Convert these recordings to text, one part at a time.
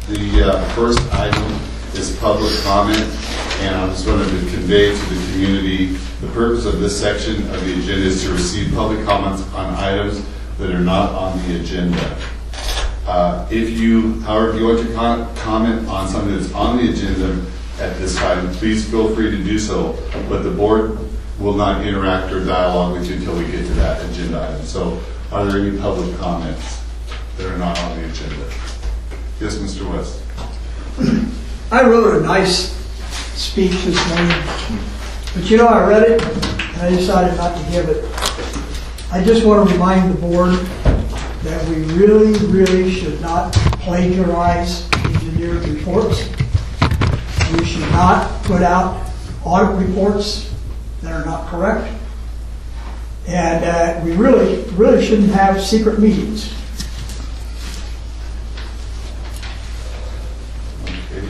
The first item is public comment, and I just wanted to convey to the community the purpose of this section of the agenda is to receive public comments on items that are not on the agenda. However, if you want to comment on something that's on the agenda at this time, please feel free to do so, but the board will not interact or dialogue with you until we get to that agenda item. So are there any public comments that are not on the agenda? Yes, Mr. West. I wrote a nice speech this morning, but you know, I read it and I decided not to give it. I just want to remind the board that we really should not plagiarize engineered reports. We should not put out audit reports that are not correct. And we really shouldn't have secret meetings. Okay.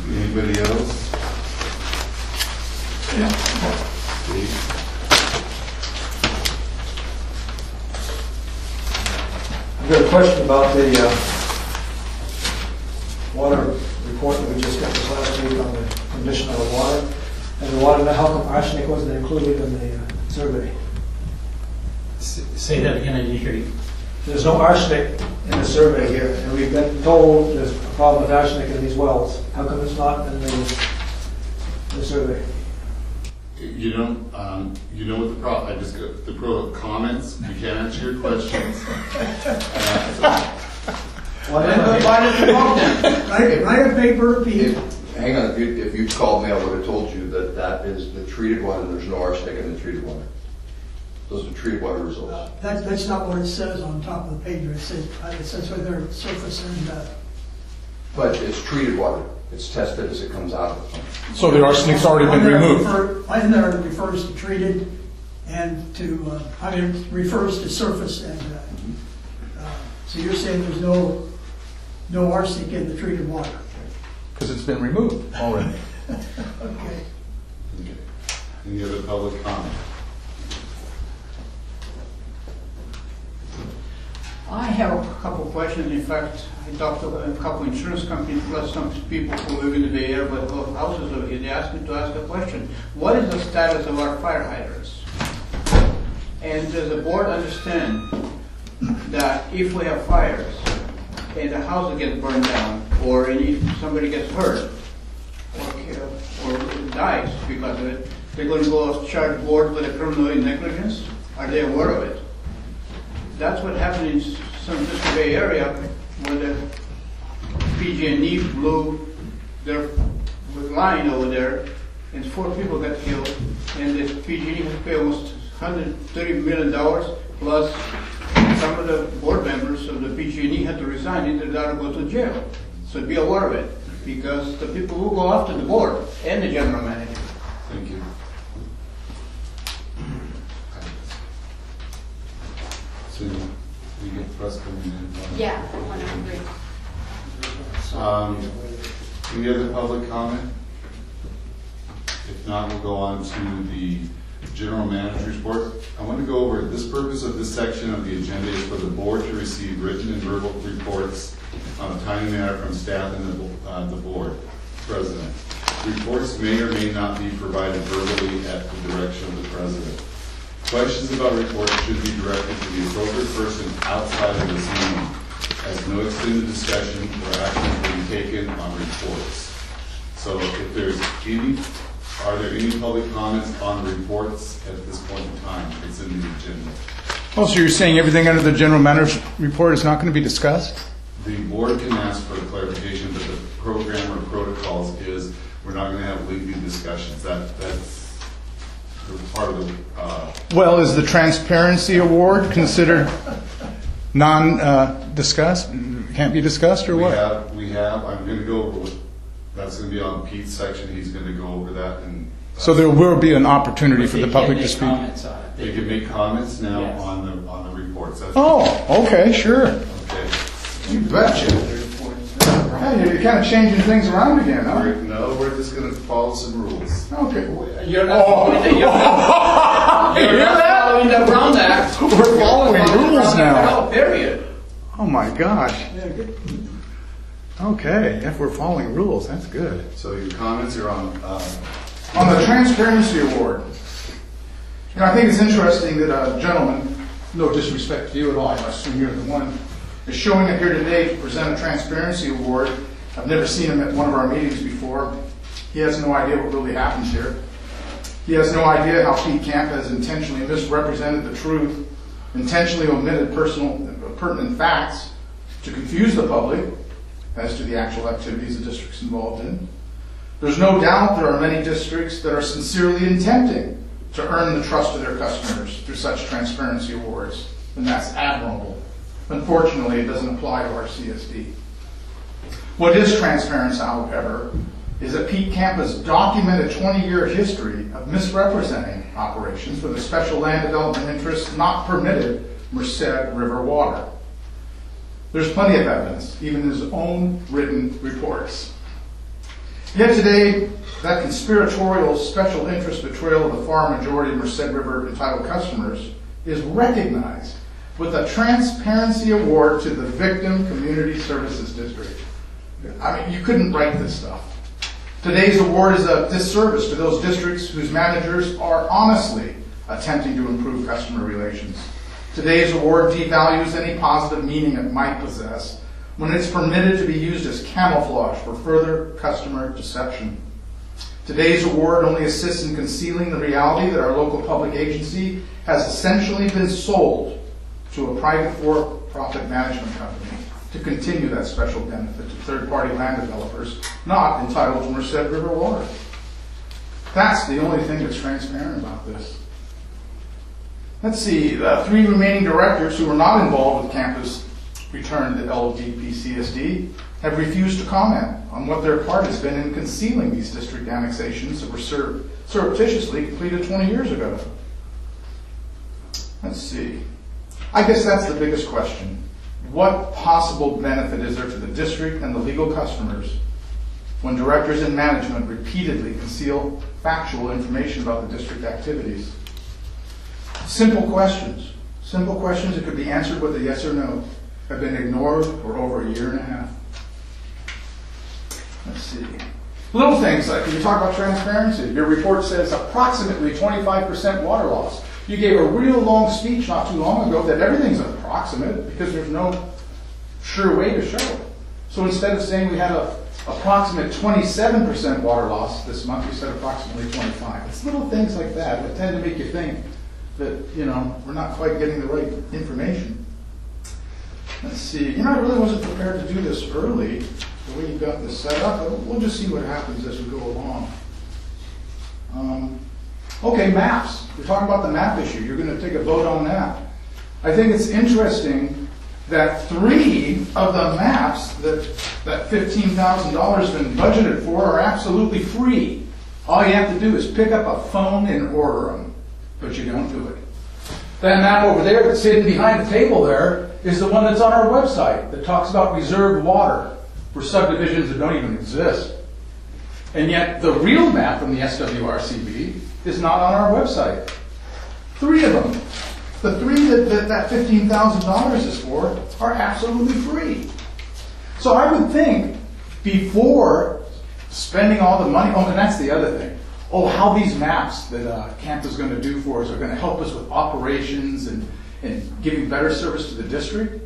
Anybody else? Yeah. Steve? I've got a question about the water report that we just got this last week on the condition of the water. And the water, how come arsenic wasn't included in the survey? Say that again, I didn't hear you. There's no arsenic in the survey here, and we've been told there's a problem with arsenic in these wells. How come it's not in the survey? You know what the problem? I just got the pro comments. You can't answer your questions. Why Write a paper, Pete. Hang on, if you called me, I would have told you that that is the treated water. There's no arsenic in the treated water. Those are treated water results. That's not what it says on top of the page. It says whether surface and But it's treated water. It's tested as it comes out of the plant. So the arsenic's already been removed. In there it refers to treated and to, it refers to surface and, so you're saying there's no arsenic in the treated water? Because it's been removed already. Okay. Okay. Any other public comment? I have a couple of questions. In fact, I talked to a couple of insurance companies plus some people who live in the Bay Area but who have houses over here. They asked me to ask a question. What is the status of our fire hydrants? And does the board understand that if we have fires and the house gets burned down or somebody gets hurt or dies because of it, they're going to go charge board with a criminal negligence? Are they aware of it? That's what happened in San Francisco Bay Area when the PG&E blew their line over there and 4 people got killed, and the PG&E had to pay almost $130 million, plus some of the board members of the PG&E had to resign and they're to go to jail. So be aware of it, because the people who go after the board and the general manager. Thank you. So you get press coming in? Yeah, I want to agree. Any other public comment? If not, we'll go on to the general manager's report. I want to go over this purpose of this section of the agenda is for the board to receive written and verbal reports on a timely manner from staff and the board president. Reports may or may not be provided verbally at the direction of the president. Questions about reports should be directed to the appropriate person outside of this meeting, as no extended discussion or action will be taken on reports. So if there's are there any public comments on reports at this point in time? It's in the agenda. Oh, so you're saying everything under the general manager's report is not going to be discussed? The board can ask for the clarification, but the program or protocols is we're not going to have lengthy discussions. That's part of the. Well, is the transparency award considered non-discussed? Can't be discussed, or what? We have. I'm going to go over what. That's going to be on Pete's section. He's going to go over that, and So there will be an opportunity for the public to speak. they can make comments now Yes. on the reports. That's Oh, okay, sure. okay. You betcha. Hey, you're kind of changing things around again, huh? No, we're just going to follow some rules. Okay. You're not. You hear that? following the Ground Act. We're following rules now. No, period. Oh my gosh. Yeah, good. Okay, if we're following rules, that's good. So your comments are on, On the transparency award, you know, I think it's interesting that a gentleman, no disrespect to you at all, I assume you're the one, is showing up here today to present a transparency award. I've never seen him at one of our meetings before. He has no idea what really happens here. He has no idea how Pete Camp has intentionally misrepresented the truth, intentionally omitted pertinent facts to confuse the public as to the actual activities the district's involved in. There's no doubt there are many districts that are sincerely intending to earn the trust of their customers through such transparency awards, and that's admirable. Unfortunately, it doesn't apply to our CSD. What is transparent, however, is that Pete Camp has documented 20-year history of misrepresenting operations with a special land development interest not permitted Merced River water. There's plenty of evidence, even in his own written reports. Yet today, that conspiratorial special interest betrayal of the far majority of Merced River entitled customers is recognized with a transparency award to the Victim Community Services District. I mean, you couldn't write this stuff. Today's award is a disservice to those districts whose managers are honestly attempting to improve customer relations. Today's award devalues any positive meaning it might possess when it's permitted to be used as camouflage for further customer deception. Today's award only assists in concealing the reality that our local public agency has essentially been sold to a private for-profit management company to continue that special benefit to third-party land developers not entitled to Merced River water. That's the only thing that's transparent about this. Let's see, the 3 remaining directors who were not involved with campus return to LDPCSD have refused to comment on what their part has been in concealing these district annexations that were surreptitiously completed 20 years ago. Let's see. I guess that's the biggest question. What possible benefit is there to the district and the legal customers when directors and management repeatedly conceal factual information about the district activities? Simple questions that could be answered with a yes or no have been ignored for over 1.5 years. Let's see. Little things like when you talk about transparency, your report says approximately 25% water loss. You gave a real long speech not too long ago that everything's approximate because there's no sure way to show it. So instead of saying we had a approximate 27% water loss this month, we said approximately 25. It's little things like that that tend to make you think that, you know, we're not quite getting the right information. Let's see. You know, I really wasn't prepared to do this early, the way you got this set up. We'll just see what happens as we go along. Okay, maps. We're talking about the map issue. You're going to take a vote on that. I think it's interesting that 3 of the maps that $15,000 has been budgeted for are absolutely free. All you have to do is pick up a phone and order them, but you don't do it. That map over there that's hidden behind the table there is the one that's on our website that talks about reserved water for subdivisions that don't even exist. And yet the real map from the SWRCB is not on our website. 3 of them. The 3 that $15,000 is for are absolutely free. So I would think before spending all the money, oh, and that's the other thing. Oh, how these maps that Camp is going to do for us are going to help us with operations and giving better service to the district.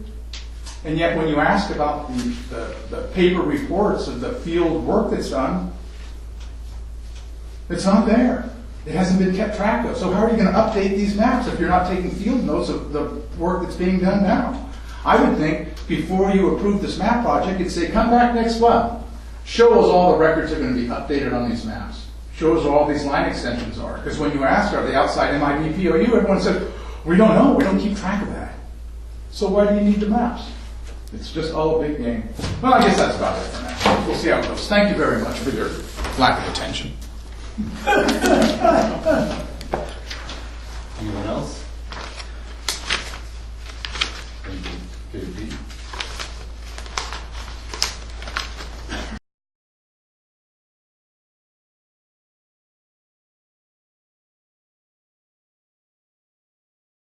And yet when you ask about the paper reports of the field work that's done, it's not there. It hasn't been kept track of. So how are you going to update these maps if you're not taking field notes of the work that's being done now? I would think before you approve this map project, you'd say, come back next month. Show us all the records that are going to be updated on these maps. Show us where all these line extensions are. Because when you ask, are they outside MIDPOU, everyone said, we don't know. We don't keep track of that. So why do you need the maps? It's just all a big game. Well, I guess that's about it for now. We'll see how it goes. Thank you very much for your lack of attention. Anyone else?